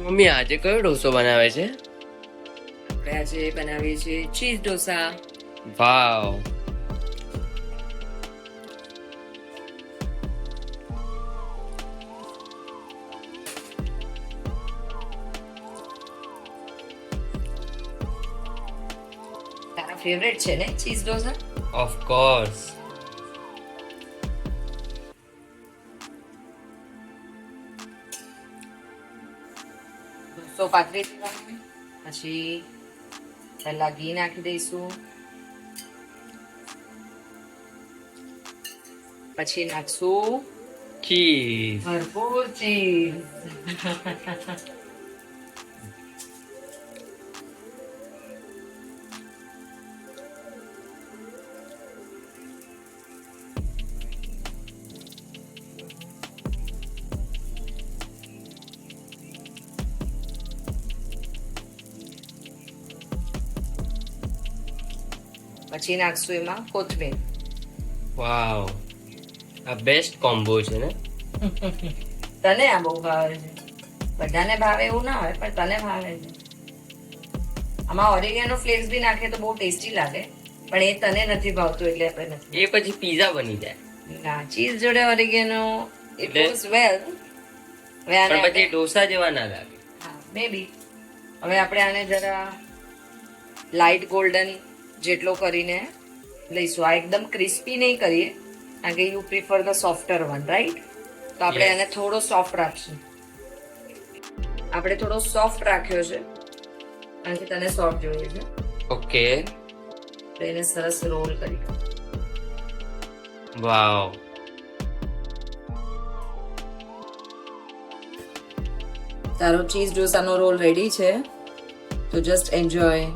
Mummy આજે કયો ઢોસો બનાવે છે? આપણે આજે બનાવીએ છીએ ચીઝ ઢોસા. વાવ. તારા ફેવરેટ છે ને ચીઝ ઢોસા? Of course. ઢોસો પાથરી દેવાનો. પછી પહેલા ઘી નાખી દઈશું, પછી નાખશું ચીઝ. ભરપૂર ચીઝ. પછી નાખશું એમાં કોથમીર. વાવ, આ બેસ્ટ કોમ્બો છે ને. તને આ બહુ ભાવે છે. બધાને ભાવે એવું ના હોય, પણ તને ભાવે છે. આમાં ઓરેગેનો ફ્લેક્સ બી નાખે તો બહુ ટેસ્ટી લાગે, પણ એ તને નથી ભાવતું એટલે આપણે નથી. એ પછી પીઝા બની જાય. ના, ચીઝ જોડે ઓરેગેનો ઇટ એટલે- ગોઝ વેલ. હવે આને પણ પછી ઢોસા જેવા ના લાગે. હા, મે બી. હવે આપણે આને જરા લાઇટ ગોલ્ડન જેટલો કરીને લઈશું. આ એકદમ ક્રિસ્પી નહીં કરીએ, કારણ કે you prefer the softer one, right? તો આપણે Yes. એને થોડો સોફ્ટ રાખશું. આપણે થોડો સોફ્ટ રાખ્યો છે, કારણ કે તને સોફ્ટ જોઈએ છે. ઓકે. તો એને સરસ રોલ કરી. વાવ. તારો ચીઝ ઢોસાનો રોલ રેડી છે, તો જસ્ટ એન્જોય.